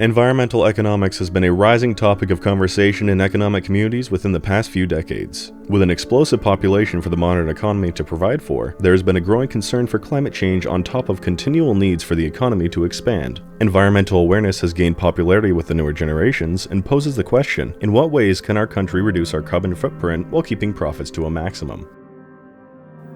Environmental economics has been a rising topic of conversation in economic communities within the past few decades. With an explosive population for the modern economy to provide for, there has been a growing concern for climate change on top of continual needs for the economy to expand. Environmental awareness has gained popularity with the newer generations and poses the question, in what ways can our country reduce our carbon footprint while keeping profits to a maximum?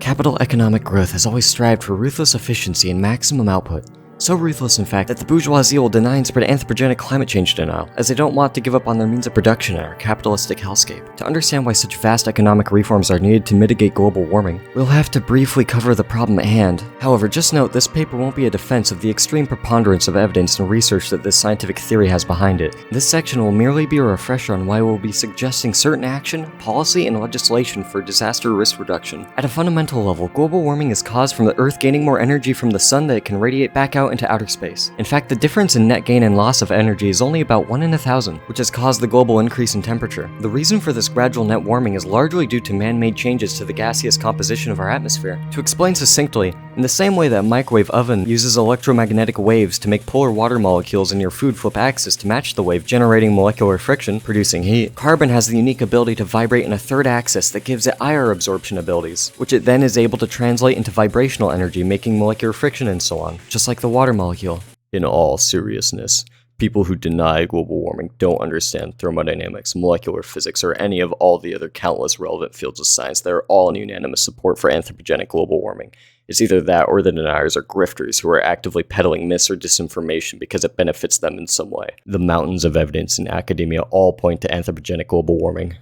Capital economic growth has always strived for ruthless efficiency and maximum output. So ruthless, in fact, that the bourgeoisie will deny and spread anthropogenic climate change denial, as they don't want to give up on their means of production in our capitalistic hellscape. To understand why such vast economic reforms are needed to mitigate global warming, we'll have to briefly cover the problem at hand. However, just note, this paper won't be a defense of the extreme preponderance of evidence and research that this scientific theory has behind it. This section will merely be a refresher on why we'll be suggesting certain action, policy, and legislation for disaster risk reduction. At a fundamental level, global warming is caused from the Earth gaining more energy from the sun that it can radiate back out into outer space. In fact, the difference in net gain and loss of energy is only about 1 in 1,000, which has caused the global increase in temperature. The reason for this gradual net warming is largely due to man-made changes to the gaseous composition of our atmosphere. To explain succinctly, in the same way that a microwave oven uses electromagnetic waves to make polar water molecules in your food flip axis to match the wave, generating molecular friction, producing heat, carbon has the unique ability to vibrate in a third axis that gives it IR absorption abilities, which it then is able to translate into vibrational energy, making molecular friction and so on, just like the water molecule. In all seriousness, people who deny global warming don't understand thermodynamics, molecular physics, or any of all the other countless relevant fields of science that are all in unanimous support for anthropogenic global warming. It's either that or the deniers are grifters who are actively peddling myths or disinformation because it benefits them in some way. The mountains of evidence in academia all point to anthropogenic global warming.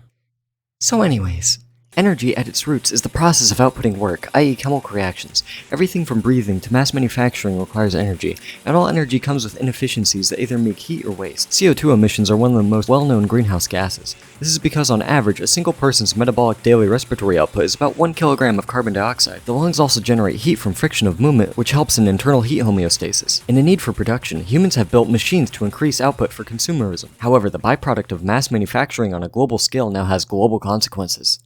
So anyways, energy at its roots is the process of outputting work, i.e. chemical reactions. Everything from breathing to mass manufacturing requires energy, and all energy comes with inefficiencies that either make heat or waste. CO2 emissions are one of the most well-known greenhouse gases. This is because on average, a single person's metabolic daily respiratory output is about 1 kilogram of carbon dioxide. The lungs also generate heat from friction of movement, which helps in internal heat homeostasis. In a need for production, humans have built machines to increase output for consumerism. However, the byproduct of mass manufacturing on a global scale now has global consequences.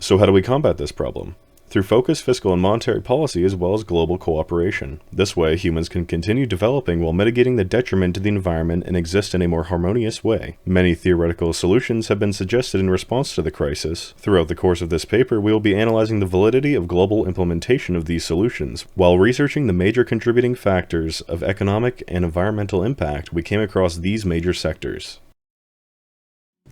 So how do we combat this problem? Through focused fiscal and monetary policy as well as global cooperation. This way, humans can continue developing while mitigating the detriment to the environment and exist in a more harmonious way. Many theoretical solutions have been suggested in response to the crisis. Throughout the course of this paper, we will be analyzing the validity of global implementation of these solutions. While researching the major contributing factors of economic and environmental impact, we came across these major sectors.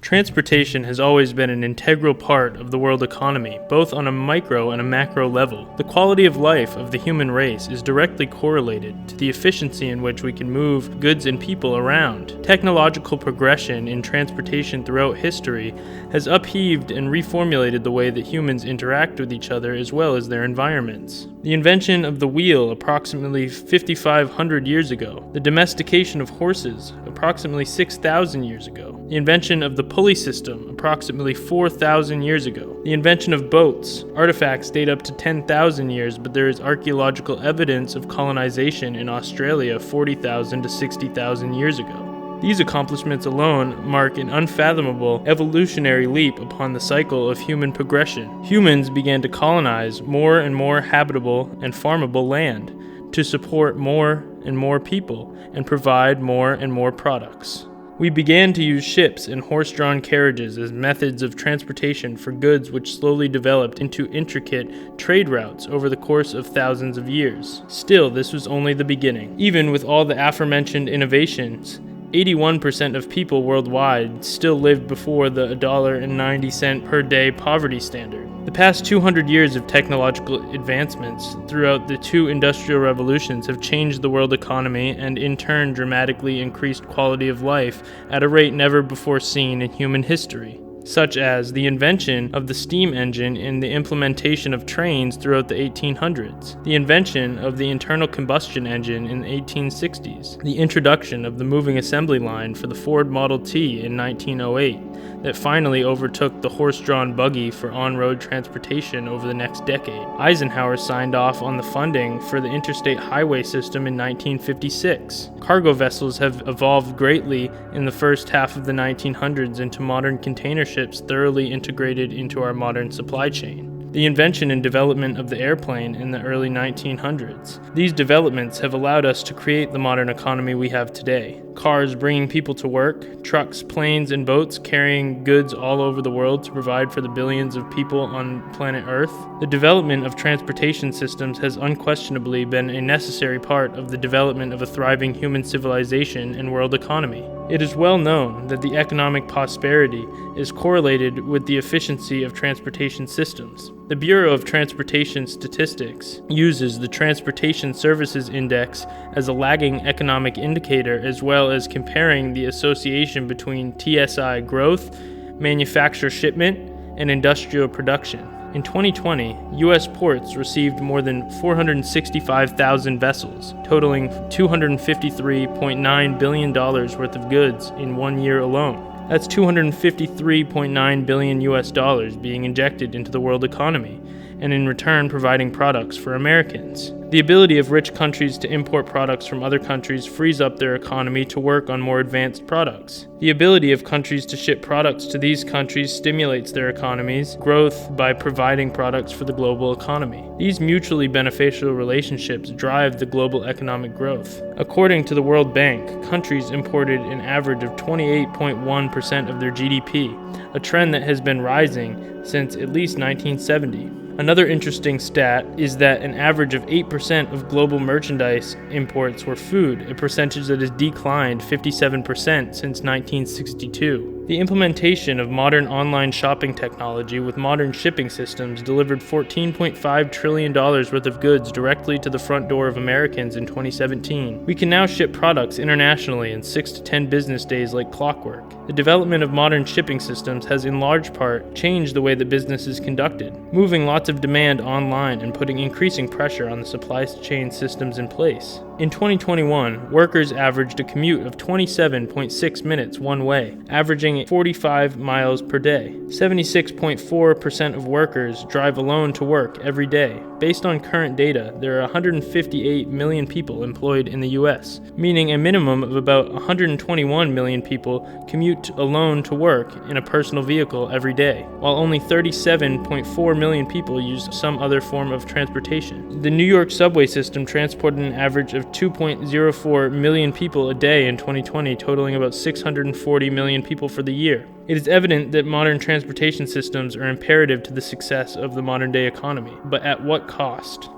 Transportation has always been an integral part of the world economy, both on a micro and a macro level. The quality of life of the human race is directly correlated to the efficiency in which we can move goods and people around. Technological progression in transportation throughout history has upheaved and reformulated the way that humans interact with each other as well as their environments. The invention of the wheel approximately 5,500 years ago, the domestication of horses approximately 6,000 years ago, the invention of the pulley system approximately 4,000 years ago, the invention of boats. Artifacts date up to 10,000 years, but there is archaeological evidence of colonization in Australia 40,000 to 60,000 years ago. These accomplishments alone mark an unfathomable evolutionary leap upon the cycle of human progression. Humans began to colonize more and more habitable and farmable land to support more and more people and provide more and more products. We began to use ships and horse-drawn carriages as methods of transportation for goods, which slowly developed into intricate trade routes over the course of thousands of years. Still, this was only the beginning. Even with all the aforementioned innovations, 81% of people worldwide still lived before the $1.90 per day poverty standard. The past 200 years of technological advancements throughout the two industrial revolutions have changed the world economy and in turn dramatically increased quality of life at a rate never before seen in human history, such as the invention of the steam engine and the implementation of trains throughout the 1800s, the invention of the internal combustion engine in the 1860s, the introduction of the moving assembly line for the Ford Model T in 1908, that finally overtook the horse-drawn buggy for on-road transportation over the next decade. Eisenhower signed off on the funding for the interstate highway system in 1956. Cargo vessels have evolved greatly in the first half of the 1900s into modern container ships thoroughly integrated into our modern supply chain. the invention and development of the airplane in the early 1900s. These developments have allowed us to create the modern economy we have today. Cars bringing people to work, trucks, planes, and boats carrying goods all over the world to provide for the billions of people on planet Earth. The development of transportation systems has unquestionably been a necessary part of the development of a thriving human civilization and world economy. It is well known that the economic prosperity is correlated with the efficiency of transportation systems. The Bureau of Transportation Statistics uses the Transportation Services Index as a lagging economic indicator, as well as comparing the association between TSI growth, manufacturer shipment, and industrial production. In 2020, U.S. ports received more than 465,000 vessels, totaling $253.9 billion worth of goods in 1 year alone. That's $253.9 billion US dollars being injected into the world economy, and in return providing products for Americans. The ability of rich countries to import products from other countries frees up their economy to work on more advanced products. The ability of countries to ship products to these countries stimulates their economies' growth by providing products for the global economy. These mutually beneficial relationships drive the global economic growth. According to the World Bank, countries imported an average of 28.1% of their GDP, a trend that has been rising since at least 1970. Another interesting stat is that an average of 8% of global merchandise imports were food, a percentage that has declined 57% since 1962. The implementation of modern online shopping technology with modern shipping systems delivered $14.5 trillion worth of goods directly to the front door of Americans in 2017. We can now ship products internationally in 6 to 10 business days like clockwork. The development of modern shipping systems has in large part changed the way that business is conducted, moving lots of demand online and putting increasing pressure on the supply chain systems in place. In 2021, workers averaged a commute of 27.6 minutes one way, averaging 45 miles per day. 76.4% of workers drive alone to work every day. Based on current data, there are 158 million people employed in the US, meaning a minimum of about 121 million people commute alone to work in a personal vehicle every day, while only 37.4 million people use some other form of transportation. The New York subway system transported an average of 2.04 million people a day in 2020, totaling about 640 million people for the year. It is evident that modern transportation systems are imperative to the success of the modern-day economy, but at what cost?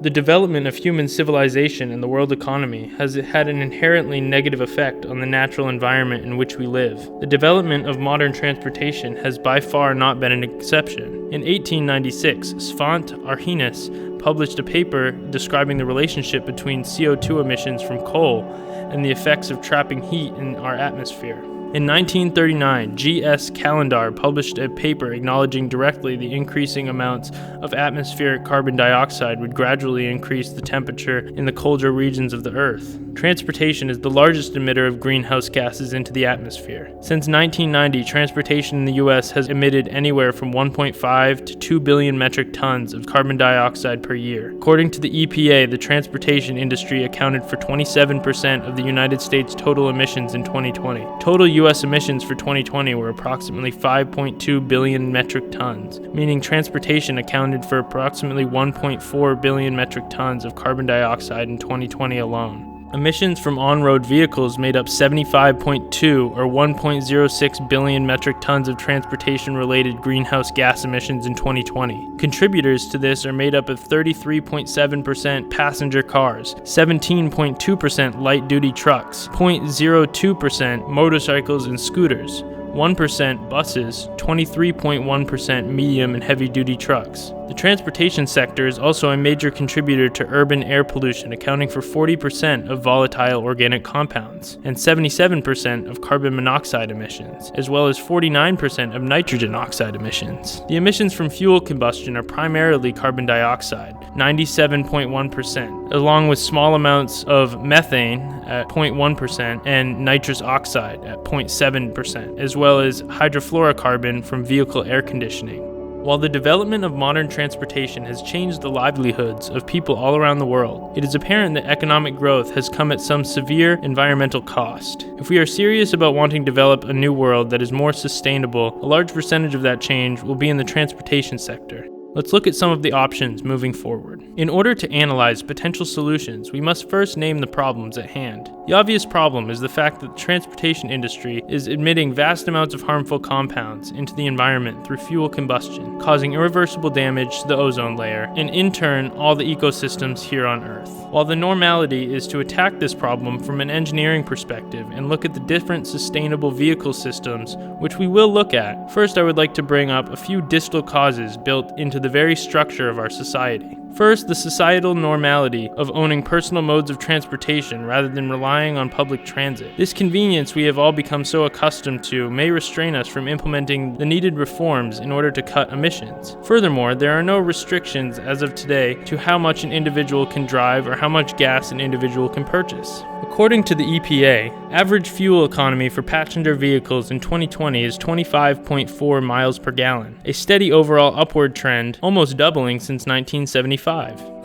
The development of human civilization and the world economy has had an inherently negative effect on the natural environment in which we live. The development of modern transportation has by far not been an exception. In 1896, Svante Arrhenius published a paper describing the relationship between CO2 emissions from coal and the effects of trapping heat in our atmosphere. In 1939, G.S. Calendar published a paper acknowledging directly the increasing amounts of atmospheric carbon dioxide would gradually increase the temperature in the colder regions of the Earth. Transportation is the largest emitter of greenhouse gases into the atmosphere. Since 1990, transportation in the U.S. has emitted anywhere from 1.5 to 2 billion metric tons of carbon dioxide per year. According to the EPA, the transportation industry accounted for 27% of the United States' total emissions in 2020. Total U.S. emissions for 2020 were approximately 5.2 billion metric tons, meaning transportation accounted for approximately 1.4 billion metric tons of carbon dioxide in 2020 alone. Emissions from on-road vehicles made up 75.2 or 1.06 billion metric tons of transportation-related greenhouse gas emissions in 2020. Contributors to this are made up of 33.7% passenger cars, 17.2% light-duty trucks, 0.02% motorcycles and scooters, 1% buses, 23.1% medium and heavy-duty trucks. The transportation sector is also a major contributor to urban air pollution, accounting for 40% of volatile organic compounds and 77% of carbon monoxide emissions, as well as 49% of nitrogen oxide emissions. The emissions from fuel combustion are primarily carbon dioxide, 97.1%, along with small amounts of methane at 0.1% and nitrous oxide at 0.7%, as well as hydrofluorocarbon from vehicle air conditioning. While the development of modern transportation has changed the livelihoods of people all around the world, it is apparent that economic growth has come at some severe environmental cost. If we are serious about wanting to develop a new world that is more sustainable, a large percentage of that change will be in the transportation sector. Let's look at some of the options moving forward. In order to analyze potential solutions, we must first name the problems at hand. The obvious problem is the fact that the transportation industry is emitting vast amounts of harmful compounds into the environment through fuel combustion, causing irreversible damage to the ozone layer, and in turn, all the ecosystems here on Earth. While the normality is to attack this problem from an engineering perspective and look at the different sustainable vehicle systems, which we will look at, first I would like to bring up a few distal causes built into the very structure of our society. First, the societal normality of owning personal modes of transportation rather than relying on public transit. This convenience we have all become so accustomed to may restrain us from implementing the needed reforms in order to cut emissions. Furthermore, there are no restrictions as of today to how much an individual can drive or how much gas an individual can purchase. According to the EPA, average fuel economy for passenger vehicles in 2020 is 25.4 miles per gallon, a steady overall upward trend, almost doubling since 1975.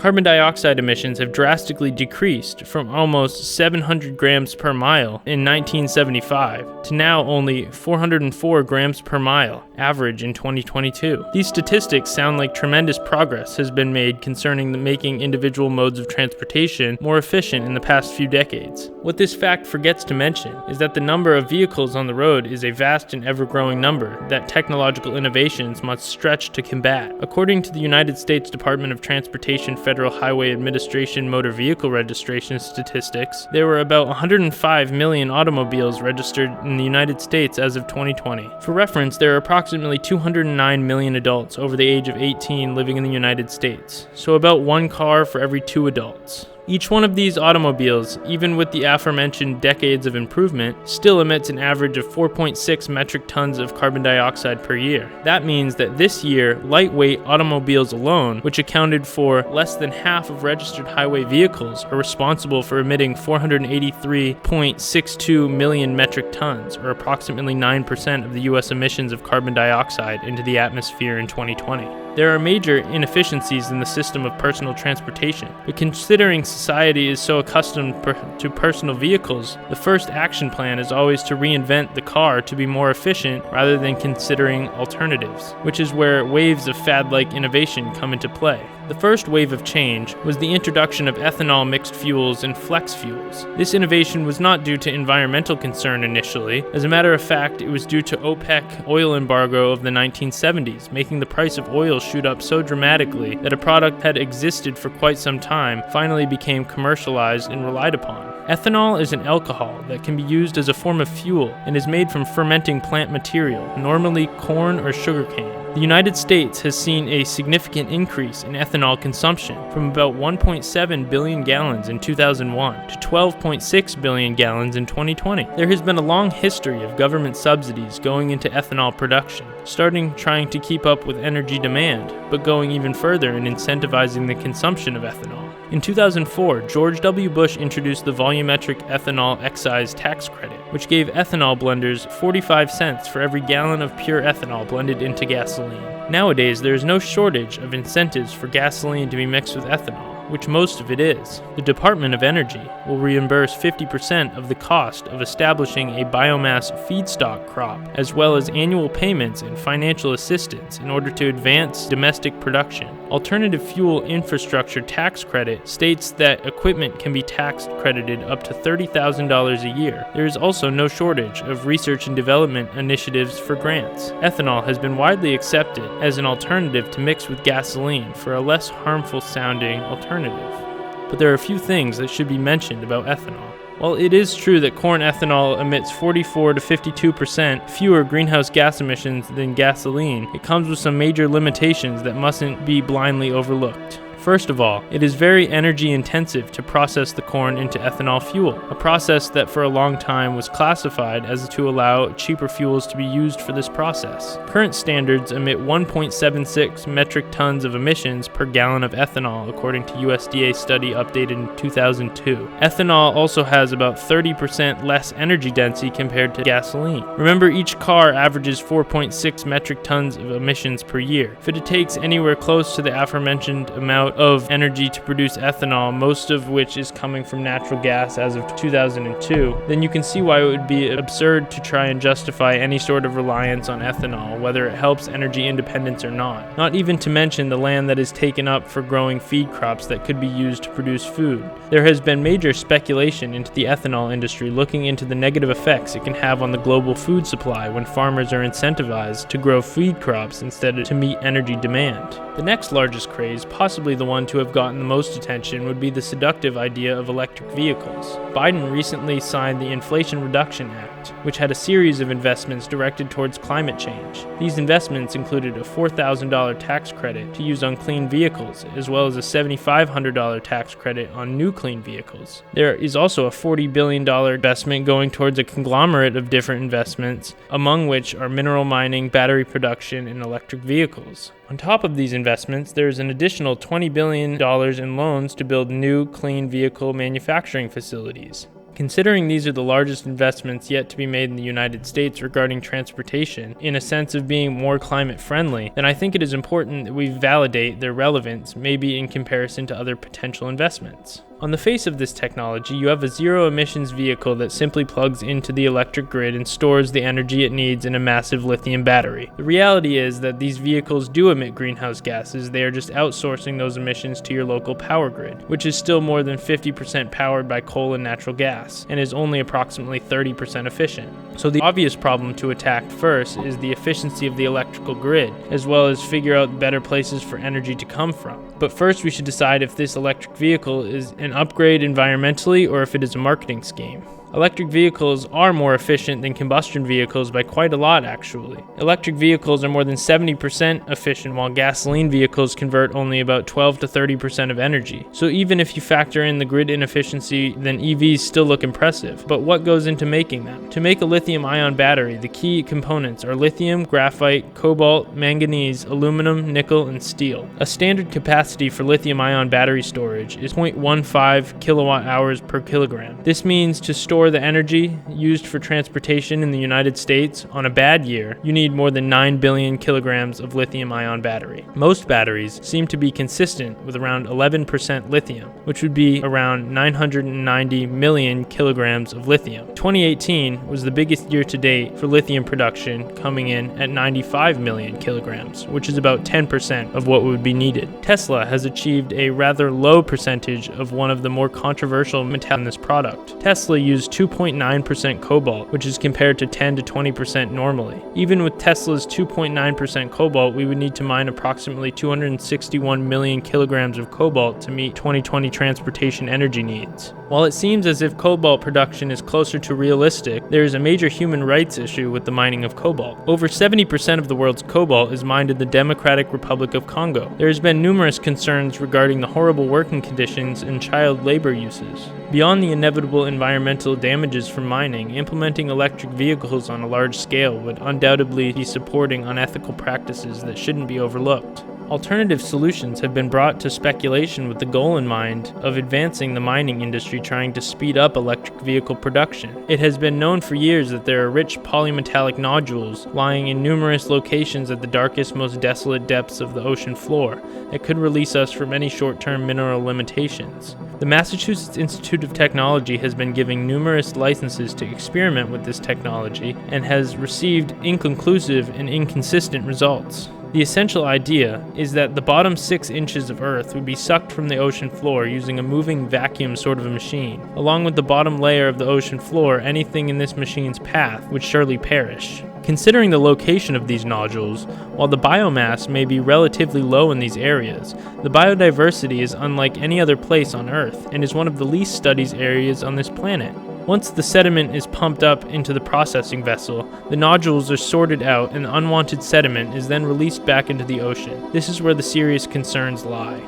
Carbon dioxide emissions have drastically decreased from almost 700 grams per mile in 1975 to now only 404 grams per mile, average in 2022. These statistics sound like tremendous progress has been made concerning making individual modes of transportation more efficient in the past few decades. What this fact forgets to mention is that the number of vehicles on the road is a vast and ever-growing number that technological innovations must stretch to combat. According to the United States Department of Transportation Federal Highway Administration motor vehicle registration statistics, there were about 105 million automobiles registered in the United States as of 2020. For reference, there are approximately 209 million adults over the age of 18 living in the United States, so about one car for every 2 adults. Each one of these automobiles, even with the aforementioned decades of improvement, still emits an average of 4.6 metric tons of carbon dioxide per year. That means that this year, lightweight automobiles alone, which accounted for less than half of registered highway vehicles, are responsible for emitting 483.62 million metric tons, or approximately 9% of the US emissions of carbon dioxide into the atmosphere in 2020. There are major inefficiencies in the system of personal transportation, but considering society is so accustomed to personal vehicles, the first action plan is always to reinvent the car to be more efficient rather than considering alternatives, which is where waves of fad-like innovation come into play. The first wave of change was the introduction of ethanol mixed fuels and flex fuels. This innovation was not due to environmental concern initially. As a matter of fact, it was due to OPEC oil embargo of the 1970s, making the price of oil shoot up so dramatically that a product had existed for quite some time finally became commercialized and relied upon. Ethanol is an alcohol that can be used as a form of fuel and is made from fermenting plant material, normally corn or sugarcane. The United States has seen a significant increase in ethanol consumption from about 1.7 billion gallons in 2001 to 12.6 billion gallons in 2020. There has been a long history of government subsidies going into ethanol production, starting trying to keep up with energy demand, but going even further in incentivizing the consumption of ethanol. In 2004, George W. Bush introduced the volumetric ethanol excise tax credit, which gave ethanol blenders 45 cents for every gallon of pure ethanol blended into gasoline. Nowadays, there is no shortage of incentives for gasoline to be mixed with ethanol, which most of it is. The Department of Energy will reimburse 50% of the cost of establishing a biomass feedstock crop, as well as annual payments and financial assistance in order to advance domestic production. Alternative Fuel Infrastructure Tax Credit states that equipment can be tax credited up to $30,000 a year. There is also no shortage of research and development initiatives for grants. Ethanol has been widely accepted as an alternative to mix with gasoline for a less harmful sounding alternative. But there are a few things that should be mentioned about ethanol. While it is true that corn ethanol emits 44 to 52% fewer greenhouse gas emissions than gasoline, it comes with some major limitations that mustn't be blindly overlooked. First of all, it is very energy intensive to process the corn into ethanol fuel, a process that for a long time was classified as to allow cheaper fuels to be used for this process. Current standards emit 1.76 metric tons of emissions per gallon of ethanol, according to USDA study updated in 2002. Ethanol also has about 30% less energy density compared to gasoline. Remember, each car averages 4.6 metric tons of emissions per year. If it takes anywhere close to the aforementioned amount of energy to produce ethanol, most of which is coming from natural gas as of 2002, then you can see why it would be absurd to try and justify any sort of reliance on ethanol, whether it helps energy independence or not. Not even to mention the land that is taken up for growing feed crops that could be used to produce food. There has been major speculation into the ethanol industry looking into the negative effects it can have on the global food supply when farmers are incentivized to grow feed crops instead of to meet energy demand. The next largest craze, possibly the one to have gotten the most attention, would be the seductive idea of electric vehicles. Biden recently signed the Inflation Reduction Act, which had a series of investments directed towards climate change. These investments included a $4,000 tax credit to use on clean vehicles, as well as a $7,500 tax credit on new clean vehicles. There is also a $40 billion investment going towards a conglomerate of different investments, among which are mineral mining, battery production, and electric vehicles. On top of these investments, there is an additional $20 billion in loans to build new clean vehicle manufacturing facilities. Considering these are the largest investments yet to be made in the United States regarding transportation, in a sense of being more climate friendly, then I think it is important that we validate their relevance, maybe in comparison to other potential investments. On the face of this technology, you have a zero-emissions vehicle that simply plugs into the electric grid and stores the energy it needs in a massive lithium battery. The reality is that these vehicles do emit greenhouse gases. They are just outsourcing those emissions to your local power grid, which is still more than 50% powered by coal and natural gas, and is only approximately 30% efficient. So the obvious problem to attack first is the efficiency of the electrical grid, as well as figure out better places for energy to come from. But first we should decide if this electric vehicle is an upgrade environmentally or if it is a marketing scheme. Electric vehicles are more efficient than combustion vehicles by quite a lot, actually. Electric vehicles are more than 70% efficient, while gasoline vehicles convert only about 12 to 30% of energy. So even if you factor in the grid inefficiency, then EVs still look impressive. But what goes into making them? To make a lithium-ion battery, the key components are lithium, graphite, cobalt, manganese, aluminum, nickel, and steel. A standard capacity for lithium-ion battery storage is 0.15 kilowatt hours per kilogram. This means to store the energy used for transportation in the United States on a bad year, you need more than 9 billion kilograms of lithium-ion battery. Most batteries seem to be consistent with around 11% lithium, which would be around 990 million kilograms of lithium. 2018 was the biggest year to date for lithium production, coming in at 95 million kilograms, which is about 10% of what would be needed. Tesla has achieved a rather low percentage of one of the more controversial metals in this product. Tesla used 2.9% cobalt, which is compared to 10 to 20% normally. Even with Tesla's 2.9% cobalt, we would need to mine approximately 261 million kilograms of cobalt to meet 2020 transportation energy needs. While it seems as if cobalt production is closer to realistic, there is a major human rights issue with the mining of cobalt. Over 70% of the world's cobalt is mined in the Democratic Republic of Congo. There has been numerous concerns regarding the horrible working conditions and child labor uses. Beyond the inevitable environmental damages from mining, implementing electric vehicles on a large scale would undoubtedly be supporting unethical practices that shouldn't be overlooked. Alternative solutions have been brought to speculation with the goal in mind of advancing the mining industry trying to speed up electric vehicle production. It has been known for years that there are rich polymetallic nodules lying in numerous locations at the darkest, most desolate depths of the ocean floor that could release us from any short-term mineral limitations. The Massachusetts Institute of Technology has been giving numerous licenses to experiment with this technology and has received inconclusive and inconsistent results. The essential idea is that the bottom 6 inches of Earth would be sucked from the ocean floor using a moving vacuum sort of a machine. Along with the bottom layer of the ocean floor, anything in this machine's path would surely perish. Considering the location of these nodules, while the biomass may be relatively low in these areas, the biodiversity is unlike any other place on Earth and is one of the least studied areas on this planet. Once the sediment is pumped up into the processing vessel, the nodules are sorted out and the unwanted sediment is then released back into the ocean. This is where the serious concerns lie.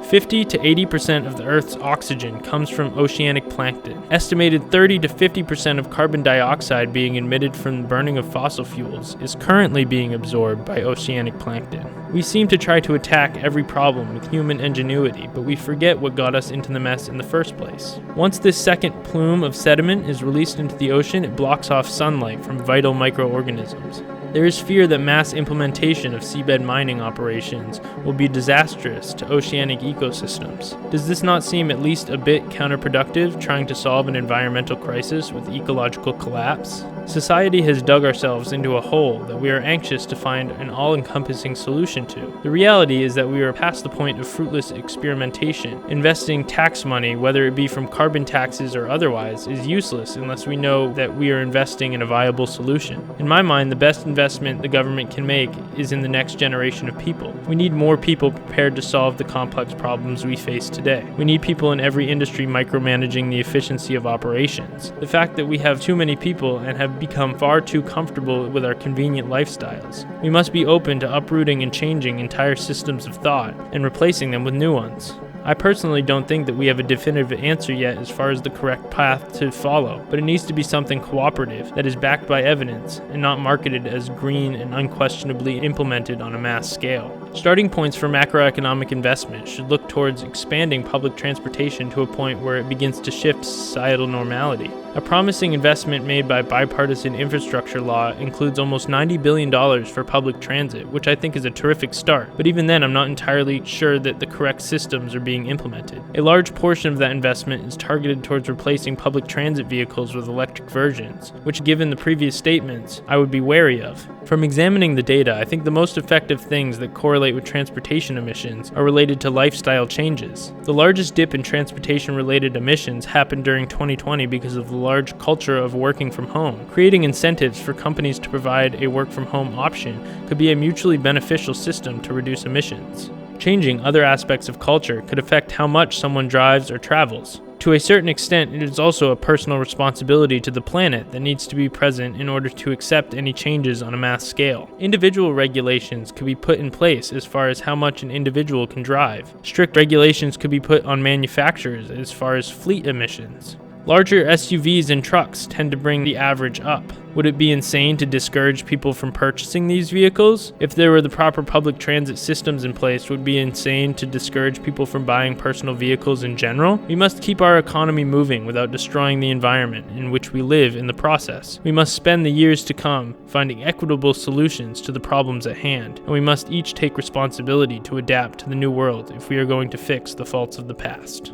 50 to 80% of the Earth's oxygen comes from oceanic plankton. Estimated 30 to 50% of carbon dioxide being emitted from the burning of fossil fuels is currently being absorbed by oceanic plankton. We seem to try to attack every problem with human ingenuity, but we forget what got us into the mess in the first place. Once this second plume of sediment is released into the ocean, it blocks off sunlight from vital microorganisms. There is fear that mass implementation of seabed mining operations will be disastrous to oceanic ecosystems. Does this not seem at least a bit counterproductive, trying to solve an environmental crisis with ecological collapse? Society has dug ourselves into a hole that we are anxious to find an all-encompassing solution to. The reality is that we are past the point of fruitless experimentation. Investing tax money, whether it be from carbon taxes or otherwise, is useless unless we know that we are investing in a viable solution. In my mind, the best investment the government can make is in the next generation of people. We need more people prepared to solve the complex problems we face today. We need people in every industry micromanaging the efficiency of operations. The fact that we have too many people and have become far too comfortable with our convenient lifestyles. We must be open to uprooting and changing entire systems of thought and replacing them with new ones. I personally don't think that we have a definitive answer yet as far as the correct path to follow, but it needs to be something cooperative that is backed by evidence and not marketed as green and unquestionably implemented on a mass scale. Starting points for macroeconomic investment should look towards expanding public transportation to a point where it begins to shift societal normality. A promising investment made by bipartisan infrastructure law includes almost $90 billion for public transit, which I think is a terrific start, but even then I'm not entirely sure that the correct systems are being implemented. A large portion of that investment is targeted towards replacing public transit vehicles with electric versions, which given the previous statements, I would be wary of. From examining the data, I think the most effective things that correlate with transportation emissions are related to lifestyle changes. The largest dip in transportation-related emissions happened during 2020 because of the large culture of working from home. Creating incentives for companies to provide a work-from-home option could be a mutually beneficial system to reduce emissions. Changing other aspects of culture could affect how much someone drives or travels. To a certain extent, it is also a personal responsibility to the planet that needs to be present in order to accept any changes on a mass scale. Individual regulations could be put in place as far as how much an individual can drive. Strict regulations could be put on manufacturers as far as fleet emissions. Larger SUVs and trucks tend to bring the average up. Would it be insane to discourage people from purchasing these vehicles? If there were the proper public transit systems in place, would it be insane to discourage people from buying personal vehicles in general? We must keep our economy moving without destroying the environment in which we live in the process. We must spend the years to come finding equitable solutions to the problems at hand, and we must each take responsibility to adapt to the new world if we are going to fix the faults of the past.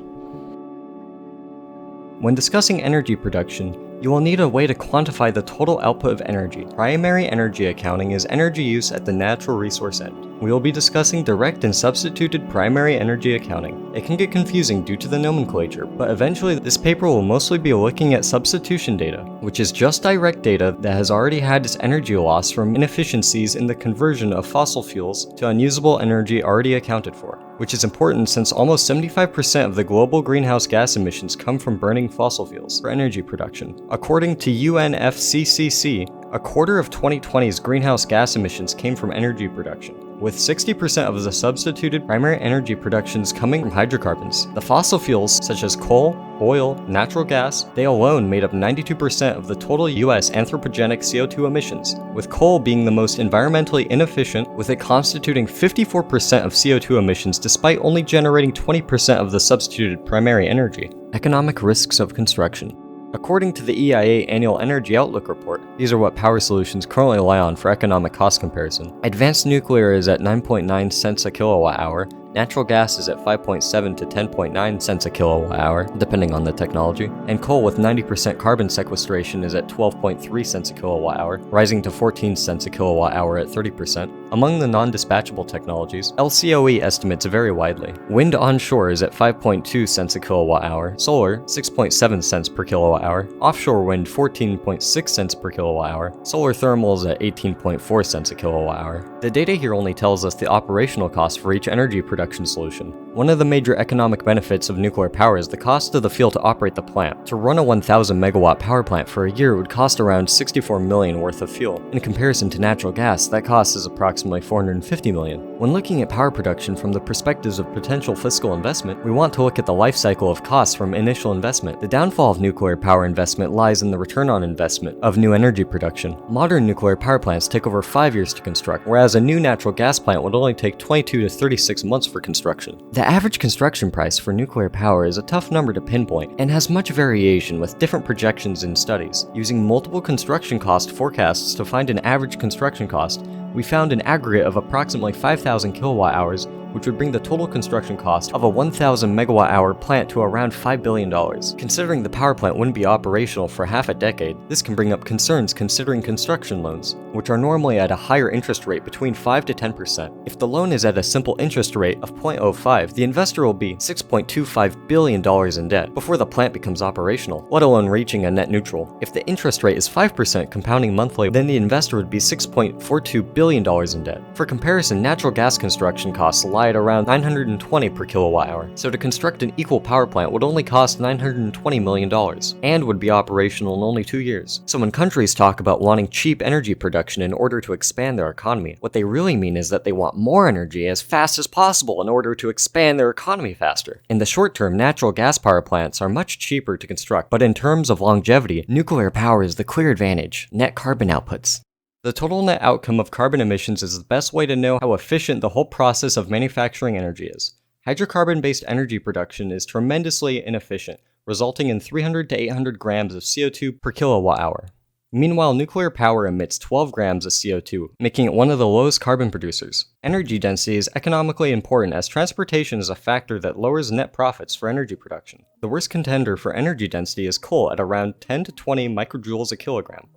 When discussing energy production, you will need a way to quantify the total output of energy. Primary energy accounting is energy use at the natural resource end. We will be discussing direct and substituted primary energy accounting. It can get confusing due to the nomenclature, but eventually this paper will mostly be looking at substitution data, which is just direct data that has already had its energy loss from inefficiencies in the conversion of fossil fuels to unusable energy already accounted for, which is important since almost 75% of the global greenhouse gas emissions come from burning fossil fuels for energy production. According to UNFCCC, a quarter of 2020's greenhouse gas emissions came from energy production, with 60% of the substituted primary energy productions coming from hydrocarbons. The fossil fuels such as coal, oil, natural gas, they alone made up 92% of the total US anthropogenic CO2 emissions, with coal being the most environmentally inefficient, with it constituting 54% of CO2 emissions despite only generating 20% of the substituted primary energy. Economic risks of construction. According to the EIA Annual Energy Outlook Report, these are what power solutions currently rely on for economic cost comparison. Advanced nuclear is at 9.9 cents a kilowatt hour, natural gas is at 5.7 to 10.9 cents a kilowatt hour, depending on the technology, and coal with 90% carbon sequestration is at 12.3 cents a kilowatt hour, rising to 14 cents a kilowatt hour at 30%. Among the non-dispatchable technologies, LCOE estimates vary widely. Wind onshore is at 5.2 cents a kilowatt hour, solar 6.7 cents per kilowatt hour, offshore wind 14.6 cents per kilowatt hour, solar thermal is at 18.4 cents a kilowatt hour. The data here only tells us the operational cost for each energy production production solution. One of the major economic benefits of nuclear power is the cost of the fuel to operate the plant. To run a 1000 megawatt power plant for a year would cost around $64 million worth of fuel. In comparison to natural gas, that cost is approximately $450 million. When looking at power production from the perspectives of potential fiscal investment, we want to look at the life cycle of costs from initial investment. The downfall of nuclear power investment lies in the return on investment of new energy production. Modern nuclear power plants take over 5 years to construct, whereas a new natural gas plant would only take 22 to 36 months for construction. The average construction price for nuclear power is a tough number to pinpoint and has much variation with different projections in studies. Using multiple construction cost forecasts to find an average construction cost, we found an aggregate of approximately 5,000 kilowatt hours, which would bring the total construction cost of a 1,000 megawatt hour plant to around $5 billion. Considering the power plant wouldn't be operational for half a decade, this can bring up concerns considering construction loans, which are normally at a higher interest rate between 5 to 10%. If the loan is at a simple interest rate of 0.05, the investor will be $6.25 billion in debt before the plant becomes operational, let alone reaching a net neutral. If the interest rate is 5% compounding monthly, then the investor would be $6.42 billion in debt. For comparison, natural gas construction costs lie at around $920 per kilowatt hour, so to construct an equal power plant would only cost $920 million, and would be operational in only 2 years. So when countries talk about wanting cheap energy production in order to expand their economy, what they really mean is that they want more energy as fast as possible in order to expand their economy faster. In the short term, natural gas power plants are much cheaper to construct, but in terms of longevity, nuclear power is the clear advantage. Net carbon outputs. The total net outcome of carbon emissions is the best way to know how efficient the whole process of manufacturing energy is. Hydrocarbon-based energy production is tremendously inefficient, resulting in 300 to 800 grams of CO2 per kilowatt hour. Meanwhile, nuclear power emits 12 grams of CO2, making it one of the lowest carbon producers. Energy density is economically important as transportation is a factor that lowers net profits for energy production. The worst contender for energy density is coal at around 10 to 20 microjoules a kilogram.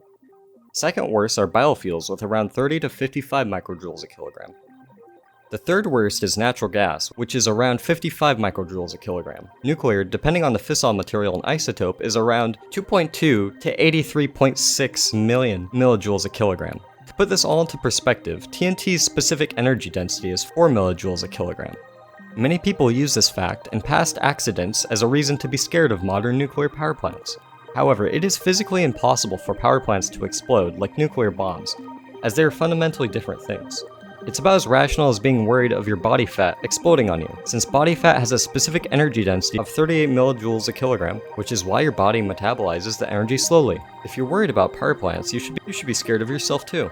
Second worst are biofuels with around 30 to 55 microjoules a kilogram. The third worst is natural gas, which is around 55 microjoules a kilogram. Nuclear, depending on the fissile material and isotope, is around 2.2 to 83.6 million millijoules a kilogram. To put this all into perspective, TNT's specific energy density is 4 millijoules a kilogram. Many people use this fact and past accidents as a reason to be scared of modern nuclear power plants. However, it is physically impossible for power plants to explode like nuclear bombs, as they are fundamentally different things. It's about as rational as being worried of your body fat exploding on you, since body fat has a specific energy density of 38 millijoules a kilogram, which is why your body metabolizes the energy slowly. If you're worried about power plants, you should be scared of yourself too.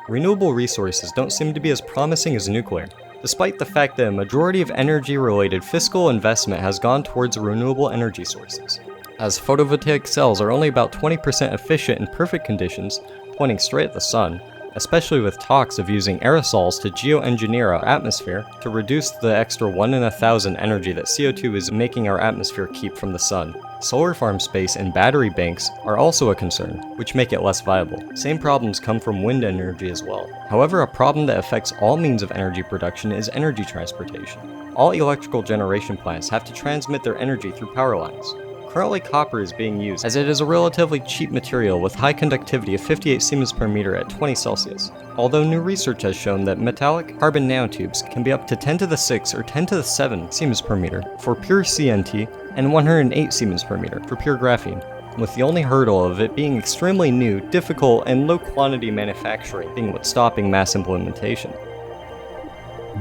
Renewable resources don't seem to be as promising as nuclear, despite the fact that a majority of energy-related fiscal investment has gone towards renewable energy sources. As photovoltaic cells are only about 20% efficient in perfect conditions, pointing straight at the sun, especially with talks of using aerosols to geoengineer our atmosphere to reduce the extra 1 in 1,000 energy that CO2 is making our atmosphere keep from the sun. Solar farm space and battery banks are also a concern, which make it less viable. Same problems come from wind energy as well. However, a problem that affects all means of energy production is energy transportation. All electrical generation plants have to transmit their energy through power lines. Currently, copper is being used as it is a relatively cheap material with high conductivity of 58 Siemens per meter at 20 Celsius. Although new research has shown that metallic carbon nanotubes can be up to 10 to the 6 or 10 to the 7 Siemens per meter for pure CNT and 108 Siemens per meter for pure graphene, with the only hurdle of it being extremely new, difficult, and low quantity manufacturing being what's stopping mass implementation.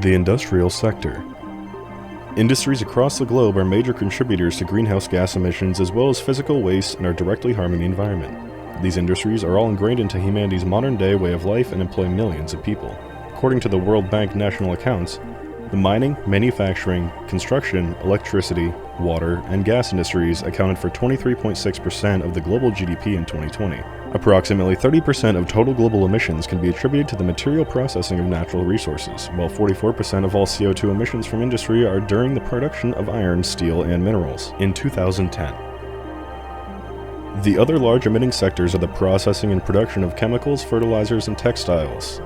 The industrial sector. Industries across the globe are major contributors to greenhouse gas emissions as well as physical waste and are directly harming the environment. These industries are all ingrained into humanity's modern-day way of life and employ millions of people. According to the World Bank national accounts, the mining, manufacturing, construction, electricity, water, and gas industries accounted for 23.6% of the global GDP in 2020. Approximately 30% of total global emissions can be attributed to the material processing of natural resources, while 44% of all CO2 emissions from industry are during the production of iron, steel, and minerals in 2010. The other large emitting sectors are the processing and production of chemicals, fertilizers, and textiles.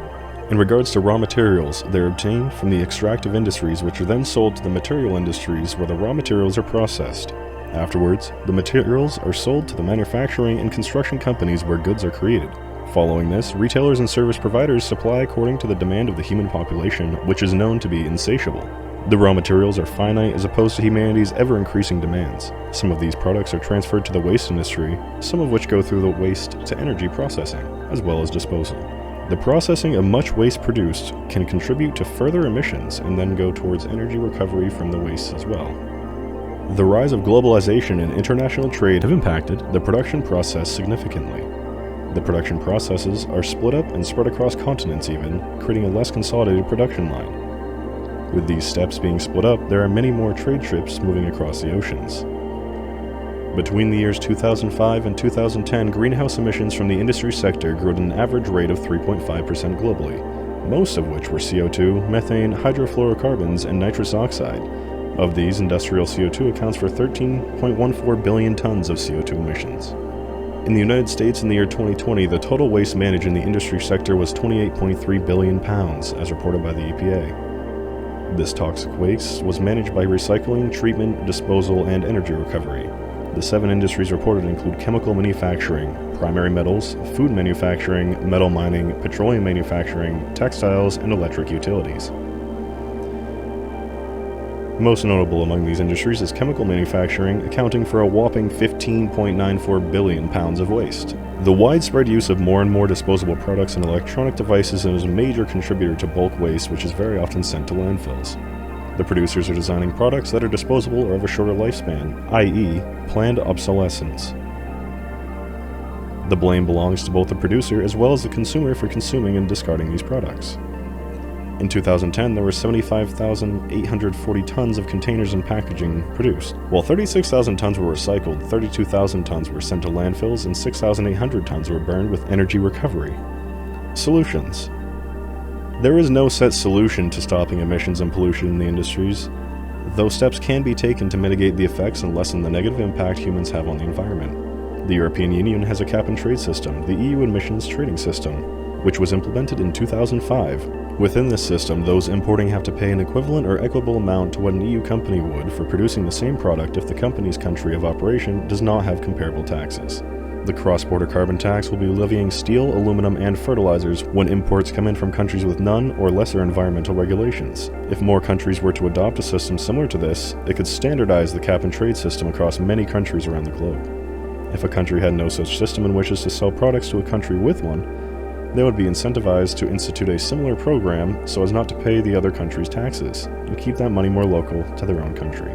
In regards to raw materials, they are obtained from the extractive industries, which are then sold to the material industries where the raw materials are processed. Afterwards, the materials are sold to the manufacturing and construction companies where goods are created. Following this, retailers and service providers supply according to the demand of the human population, which is known to be insatiable. The raw materials are finite as opposed to humanity's ever-increasing demands. Some of these products are transferred to the waste industry, some of which go through the waste-to-energy processing, as well as disposal. The processing of much waste produced can contribute to further emissions and then go towards energy recovery from the waste as well. The rise of globalization and international trade have impacted the production process significantly. The production processes are split up and spread across continents even, creating a less consolidated production line. With these steps being split up, there are many more trade ships moving across the oceans. Between the years 2005 and 2010, greenhouse emissions from the industry sector grew at an average rate of 3.5% globally, most of which were CO2, methane, hydrofluorocarbons, and nitrous oxide. Of these, industrial CO2 accounts for 13.14 billion tons of CO2 emissions. In the United States in the year 2020, the total waste managed in the industry sector was 28.3 billion pounds, as reported by the EPA. This toxic waste was managed by recycling, treatment, disposal, and energy recovery. The 7 industries reported include chemical manufacturing, primary metals, food manufacturing, metal mining, petroleum manufacturing, textiles, and electric utilities. Most notable among these industries is chemical manufacturing, accounting for a whopping 15.94 billion pounds of waste. The widespread use of more and more disposable products and electronic devices is a major contributor to bulk waste, which is very often sent to landfills. The producers are designing products that are disposable or have a shorter lifespan, i.e., planned obsolescence. The blame belongs to both the producer as well as the consumer for consuming and discarding these products. In 2010, there were 75,840 tons of containers and packaging produced. While 36,000 tons were recycled, 32,000 tons were sent to landfills, and 6,800 tons were burned with energy recovery. Solutions. There is no set solution to stopping emissions and pollution in the industries, though steps can be taken to mitigate the effects and lessen the negative impact humans have on the environment. The European Union has a cap-and-trade system, the EU Emissions Trading System, which was implemented in 2005. Within this system, those importing have to pay an equivalent or equitable amount to what an EU company would for producing the same product if the company's country of operation does not have comparable taxes. The cross-border carbon tax will be levying steel, aluminum, and fertilizers when imports come in from countries with none or lesser environmental regulations. If more countries were to adopt a system similar to this, it could standardize the cap-and-trade system across many countries around the globe. If a country had no such system and wishes to sell products to a country with one, they would be incentivized to institute a similar program so as not to pay the other country's taxes, and keep that money more local to their own country.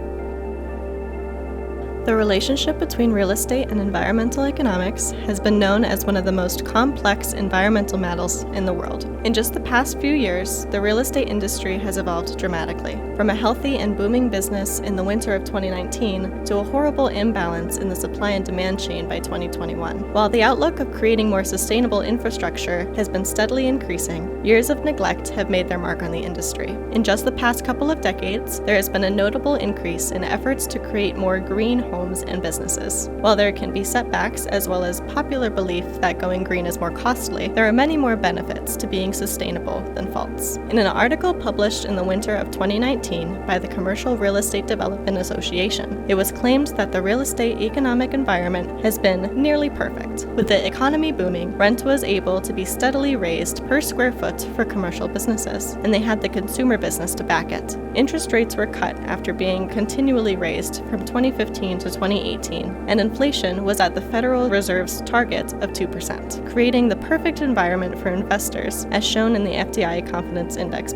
The relationship between real estate and environmental economics has been known as one of the most complex environmental matters in the world. In just the past few years, the real estate industry has evolved dramatically, from a healthy and booming business in the winter of 2019 to a horrible imbalance in the supply and demand chain by 2021. While the outlook of creating more sustainable infrastructure has been steadily increasing, years of neglect have made their mark on the industry. In just the past couple of decades, there has been a notable increase in efforts to create more green homes and businesses. While there can be setbacks as well as popular belief that going green is more costly, there are many more benefits to being sustainable than faults. In an article published in the winter of 2019 by the Commercial Real Estate Development Association, it was claimed that the real estate economic environment has been nearly perfect. With the economy booming, rent was able to be steadily raised per square foot for commercial businesses, and they had the consumer business to back it. Interest rates were cut after being continually raised from 2015 to 2018, and inflation was at the Federal Reserve's target of 2%, creating the perfect environment for investors, as shown in the FDI Confidence Index.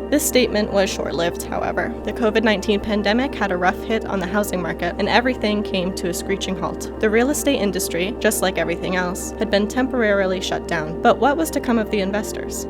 This statement was short-lived, however. The COVID-19 pandemic had a rough hit on the housing market, and everything came to a screeching halt. The real estate industry, just like everything else, had been temporarily shut down. But what was to come of the investors?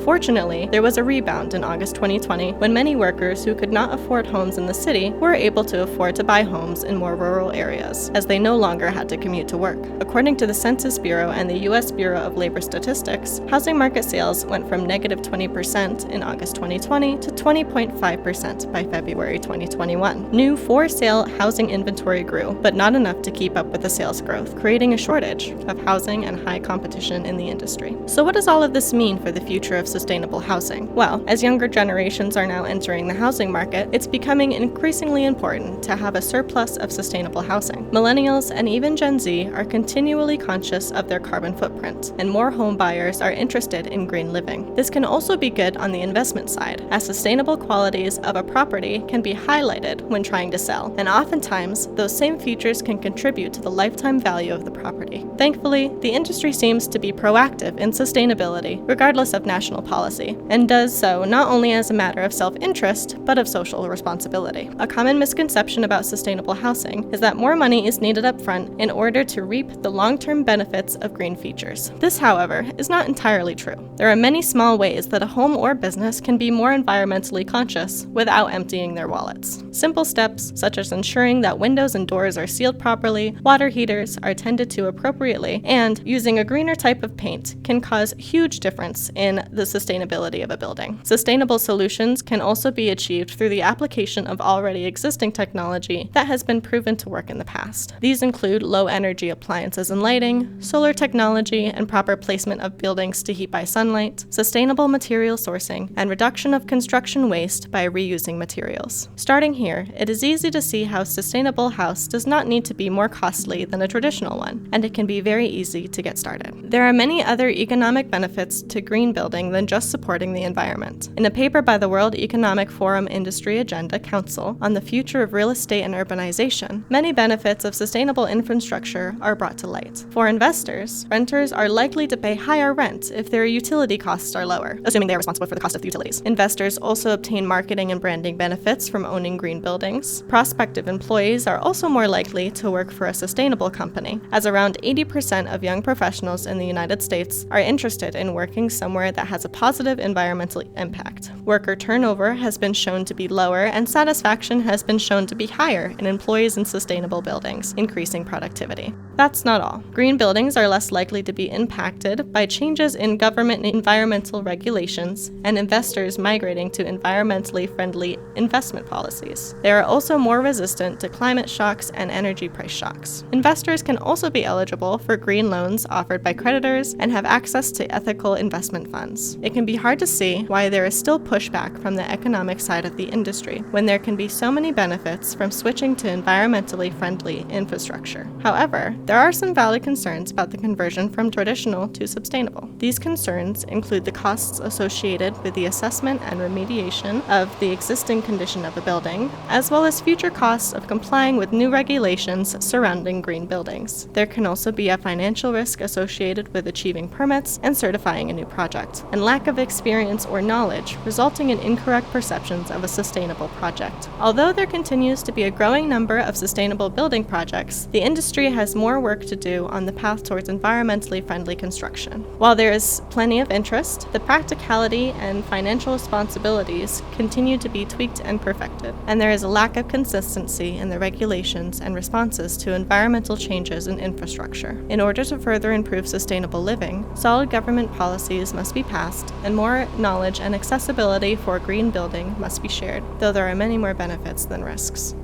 Fortunately, there was a rebound in August 2020 when many workers who could not afford homes in the city were able to afford to buy homes in more rural areas, as they no longer had to commute to work. According to the Census Bureau and the U.S. Bureau of Labor Statistics, housing market sales went from negative 20% in August 2020 to 20.5% by February 2021. New for-sale housing inventory grew, but not enough to keep up with the sales growth, creating a shortage of housing and high competition in the industry. So what does all of this mean for the future of of sustainable housing? Well, as younger generations are now entering the housing market, it's becoming increasingly important to have a surplus of sustainable housing. Millennials and even Gen Z are continually conscious of their carbon footprint, and more home buyers are interested in green living. This can also be good on the investment side, as sustainable qualities of a property can be highlighted when trying to sell, and oftentimes those same features can contribute to the lifetime value of the property. Thankfully, the industry seems to be proactive in sustainability, regardless of national policy, and does so not only as a matter of self-interest, but of social responsibility. A common misconception about sustainable housing is that more money is needed up front in order to reap the long-term benefits of green features. This, however, is not entirely true. There are many small ways that a home or business can be more environmentally conscious without emptying their wallets. Simple steps, such as ensuring that windows and doors are sealed properly, water heaters are tended to appropriately, and using a greener type of paint can cause huge difference in the sustainability of a building. Sustainable solutions can also be achieved through the application of already existing technology that has been proven to work in the past. These include low-energy appliances and lighting, solar technology and proper placement of buildings to heat by sunlight, sustainable material sourcing, and reduction of construction waste by reusing materials. Starting here, it is easy to see how a sustainable house does not need to be more costly than a traditional one, and it can be very easy to get started. There are many other economic benefits to green building than just supporting the environment. In a paper by the World Economic Forum Industry Agenda Council on the future of real estate and urbanization, many benefits of sustainable infrastructure are brought to light. For investors, renters are likely to pay higher rent if their utility costs are lower, assuming they are responsible for the cost of the utilities. Investors also obtain marketing and branding benefits from owning green buildings. Prospective employees are also more likely to work for a sustainable company, as around 80% of young professionals in the United States are interested in working somewhere that has a positive environmental impact. Worker turnover has been shown to be lower, and satisfaction has been shown to be higher in employees in sustainable buildings, increasing productivity. That's not all. Green buildings are less likely to be impacted by changes in government environmental regulations and investors migrating to environmentally friendly investment policies. They are also more resistant to climate shocks and energy price shocks. Investors can also be eligible for green loans offered by creditors and have access to ethical investment funds. It can be hard to see why there is still pushback from the economic side of the industry when there can be so many benefits from switching to environmentally friendly infrastructure. However, there are some valid concerns about the conversion from traditional to sustainable. These concerns include the costs associated with the assessment and remediation of the existing condition of a building, as well as future costs of complying with new regulations surrounding green buildings. There can also be a financial risk associated with achieving permits and certifying a new project, and lack of experience or knowledge resulting in incorrect perceptions of a sustainable project. Although there continues to be a growing number of sustainable building projects, the industry has more work to do on the path towards environmentally friendly construction. While there is plenty of interest, the practicality and financial responsibilities continue to be tweaked and perfected, and there is a lack of consistency in the regulations and responses to environmental changes in infrastructure. In order to further improve sustainable living, solid government policies must be passed, and more knowledge and accessibility for green building must be shared, though there are many more benefits than risks.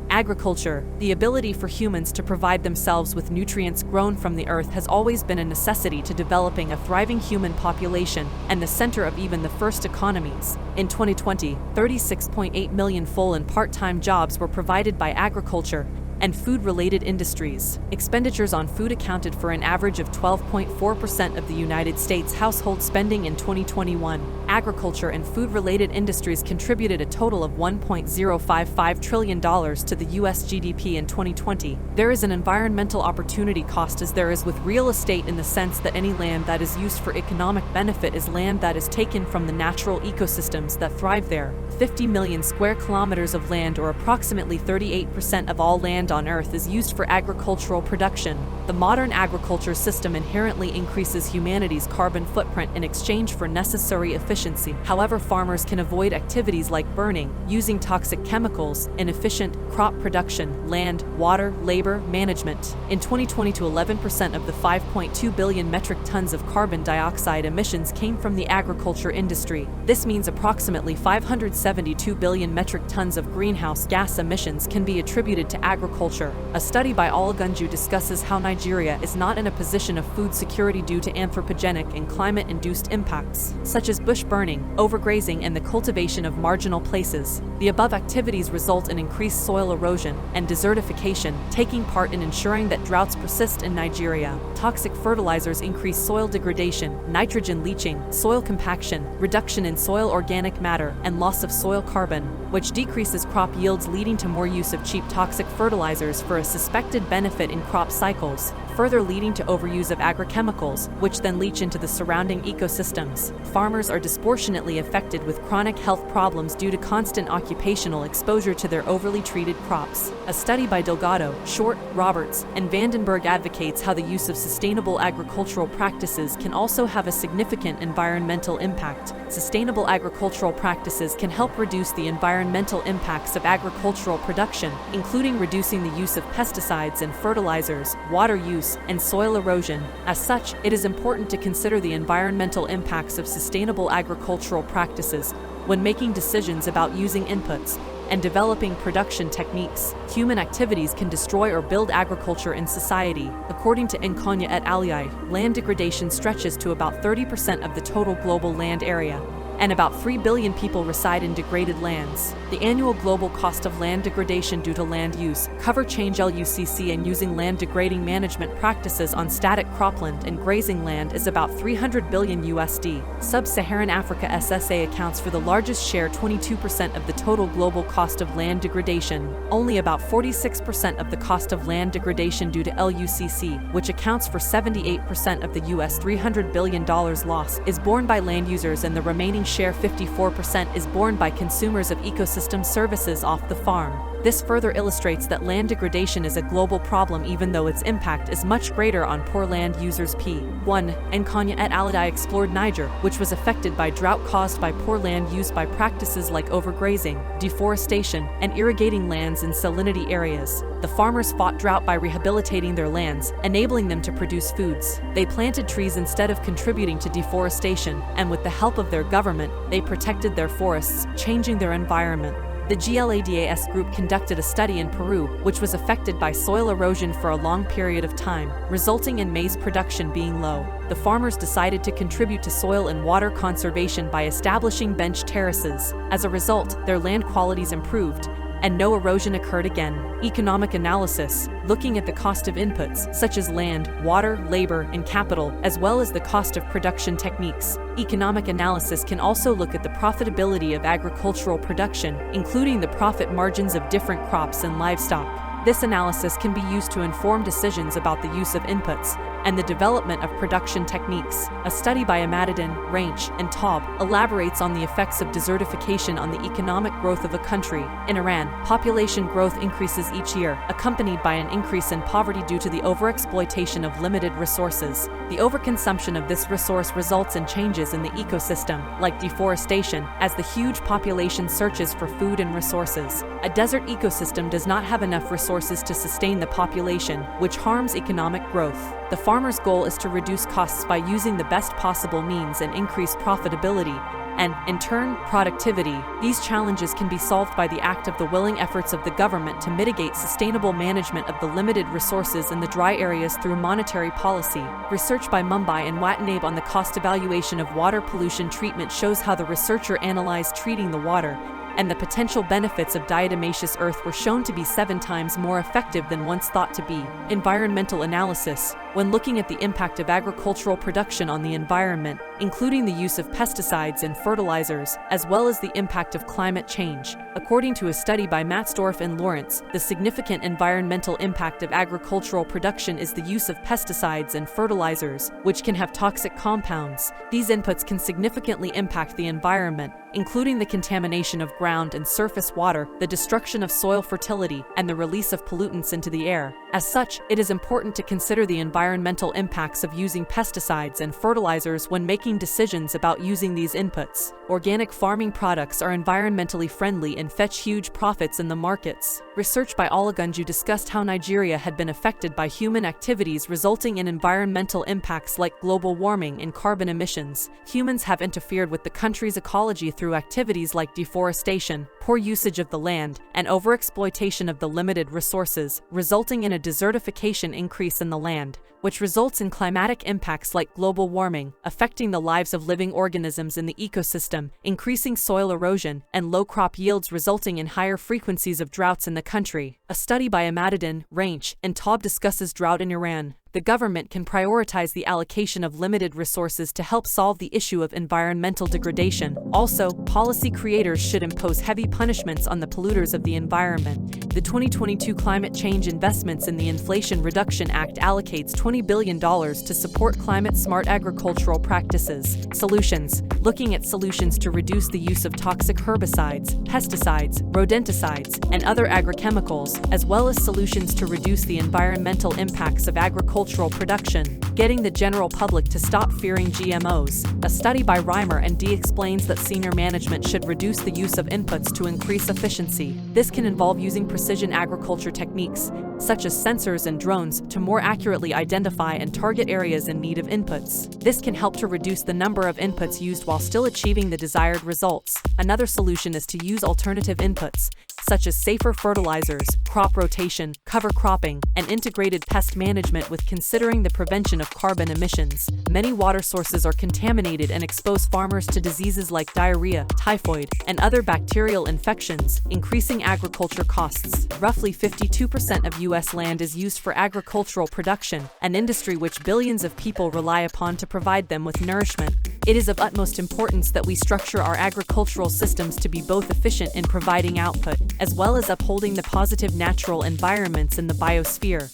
Agriculture, the ability for humans to provide themselves with nutrients grown from the earth, has always been a necessity to developing a thriving human population and the center of even the first economies. In 2020, 36.8 million full and part-time jobs were provided by agriculture and food-related industries. Expenditures on food accounted for an average of 12.4% of the United States household spending in 2021. Agriculture and food-related industries contributed a total of $1.055 trillion to the U.S. GDP in 2020. There is an environmental opportunity cost as there is with real estate, in the sense that any land that is used for economic benefit is land that is taken from the natural ecosystems that thrive there. 50 million square kilometers of land, or approximately 38% of all land on Earth, is used for agricultural production. The modern agriculture system inherently increases humanity's carbon footprint in exchange for necessary efficiency. However, farmers can avoid activities like burning, using toxic chemicals, inefficient crop production, land, water, labor management. In 2022, 11% of the 5.2 billion metric tons of carbon dioxide emissions came from the agriculture industry. This means approximately 572 billion metric tons of greenhouse gas emissions can be attributed to agriculture agriculture. A study by Olagunju discusses how Nigeria is not in a position of food security due to anthropogenic and climate-induced impacts, such as bush burning, overgrazing, and the cultivation of marginal places. The above activities result in increased soil erosion and desertification, taking part in ensuring that droughts persist in Nigeria. Toxic fertilizers increase soil degradation, nitrogen leaching, soil compaction, reduction in soil organic matter, and loss of soil carbon, which decreases crop yields, leading to more use of cheap toxic fertilizers for a suspected benefit in crop cycles, further leading to overuse of agrochemicals, which then leach into the surrounding ecosystems. Farmers are disproportionately affected with chronic health problems due to constant occupational exposure to their overly treated crops. A study by Delgado, Short, Roberts, and Vandenberg advocates how the use of sustainable agricultural practices can also have a significant environmental impact. Sustainable agricultural practices can help reduce the environmental impacts of agricultural production, including reducing the use of pesticides and fertilizers, water use, and soil erosion. As such, it is important to consider the environmental impacts of sustainable agricultural practices when making decisions about using inputs and developing production techniques. Human activities can destroy or build agriculture in society. According to Nkanya et al., land degradation stretches to about 30% of the total global land area, and about 3 billion people reside in degraded lands. The annual global cost of land degradation due to land use, cover change LUCC, and using land degrading management practices on static cropland and grazing land is about 300 billion USD. Sub-Saharan Africa SSA accounts for the largest share, 22% of the total global cost of land degradation. Only about 46% of the cost of land degradation due to LUCC, which accounts for 78% of the US $300 billion loss, is borne by land users, and the remaining share, 54%, is borne by consumers of ecosystem services off the farm. This further illustrates that land degradation is a global problem, even though its impact is much greater on poor land users. P1. Nkanya et al. Explored Niger, which was affected by drought caused by poor land use by practices like overgrazing, deforestation, and irrigating lands in salinity areas. The farmers fought drought by rehabilitating their lands, enabling them to produce foods. They planted trees instead of contributing to deforestation, and with the help of their government, they protected their forests, changing their environment. The GLADAS group conducted a study in Peru, which was affected by soil erosion for a long period of time, resulting in maize production being low. The farmers decided to contribute to soil and water conservation by establishing bench terraces. As a result, their land qualities improved, and no erosion occurred again. Economic analysis, looking at the cost of inputs such as land, water, labor, and capital, as well as the cost of production techniques. Economic analysis can also look at the profitability of agricultural production, including the profit margins of different crops and livestock. This analysis can be used to inform decisions about the use of inputs and the development of production techniques. A study by Amadadin, Ranch, and Taub elaborates on the effects of desertification on the economic growth of a country. In Iran, population growth increases each year, accompanied by an increase in poverty due to the overexploitation of limited resources. The overconsumption of this resource results in changes in the ecosystem, like deforestation, as the huge population searches for food and resources. A desert ecosystem does not have enough resources to sustain the population, which harms economic growth. The farmer's goal is to reduce costs by using the best possible means and increase profitability, and, in turn, productivity. These challenges can be solved by the act of the willing efforts of the government to mitigate sustainable management of the limited resources in the dry areas through monetary policy. Research by Mumbai and Watanabe on the cost evaluation of water pollution treatment shows how the researcher analyzed treating the water, and the potential benefits of diatomaceous earth were shown to be 7 times more effective than once thought to be. Environmental analysis, when looking at the impact of agricultural production on the environment, including the use of pesticides and fertilizers, as well as the impact of climate change. According to a study by Matzdorf and Lawrence, the significant environmental impact of agricultural production is the use of pesticides and fertilizers, which can have toxic compounds. These inputs can significantly impact the environment, including the contamination of ground and surface water, the destruction of soil fertility, and the release of pollutants into the air. As such, it is important to consider the environmental impacts of using pesticides and fertilizers when making decisions about using these inputs. Organic farming products are environmentally friendly and fetch huge profits in the markets. Research by Olagunju discussed how Nigeria had been affected by human activities resulting in environmental impacts like global warming and carbon emissions. Humans have interfered with the country's ecology through activities like deforestation, poor usage of the land, and overexploitation of the limited resources, resulting in a desertification increase in the land, which results in climatic impacts like global warming, affecting the lives of living organisms in the ecosystem, increasing soil erosion, and low crop yields resulting in higher frequencies of droughts in the country. A study by Ahmadiddin, Ranch, and Taub discusses drought in Iran. The government can prioritize the allocation of limited resources to help solve the issue of environmental degradation. Also, policy creators should impose heavy punishments on the polluters of the environment. The 2022 Climate Change Investments in the Inflation Reduction Act allocates $20 billion to support climate-smart agricultural practices. Solutions: looking at solutions to reduce the use of toxic herbicides, pesticides, rodenticides, and other agrochemicals, as well as solutions to reduce the environmental impacts of agricultural production. Getting the general public to stop fearing GMOs. A study by Reimer and D explains that senior management should reduce the use of inputs to increase efficiency. This can involve using precision agriculture techniques, such as sensors and drones, to more accurately identify and target areas in need of inputs. This can help to reduce the number of inputs used while still achieving the desired results. Another solution is to use alternative inputs, such as safer fertilizers, crop rotation, cover cropping, and integrated pest management with considering the prevention of carbon emissions. Many water sources are contaminated and expose farmers to diseases like diarrhea, typhoid, and other bacterial infections, increasing agriculture costs. Roughly 52% of U.S. land is used for agricultural production, an industry which billions of people rely upon to provide them with nourishment. It is of utmost importance that we structure our agricultural systems to be both efficient in providing output, as well as upholding the positive natural environments in the biosphere.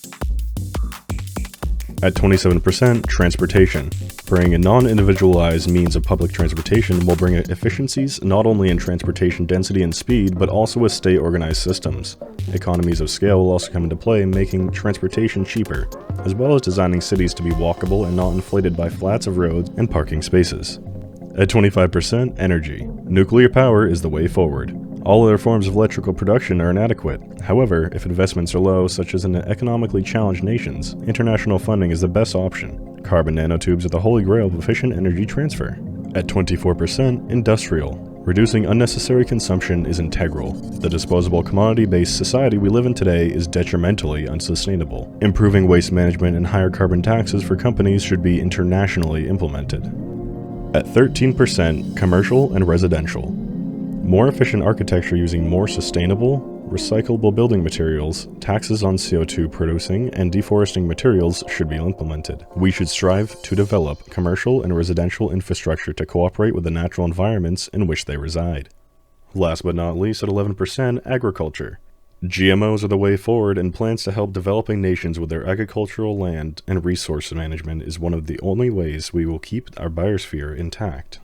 At 27%, transportation. Bringing a non-individualized means of public transportation will bring efficiencies not only in transportation density and speed, but also with state-organized systems. Economies of scale will also come into play, making transportation cheaper, as well as designing cities to be walkable and not inflated by flats of roads and parking spaces. At 25%, energy. Nuclear power is the way forward. All other forms of electrical production are inadequate. However, if investments are low, such as in economically challenged nations, international funding is the best option. Carbon nanotubes are the holy grail of efficient energy transfer. At 24%, industrial. Reducing unnecessary consumption is integral. The disposable commodity-based society we live in today is detrimentally unsustainable. Improving waste management and higher carbon taxes for companies should be internationally implemented. At 13%, commercial and residential. More efficient architecture using more sustainable, recyclable building materials, taxes on CO2 producing and deforesting materials should be implemented. We should strive to develop commercial and residential infrastructure to cooperate with the natural environments in which they reside. Last but not least, at 11%, agriculture. GMOs are the way forward, and plans to help developing nations with their agricultural land and resource management is one of the only ways we will keep our biosphere intact.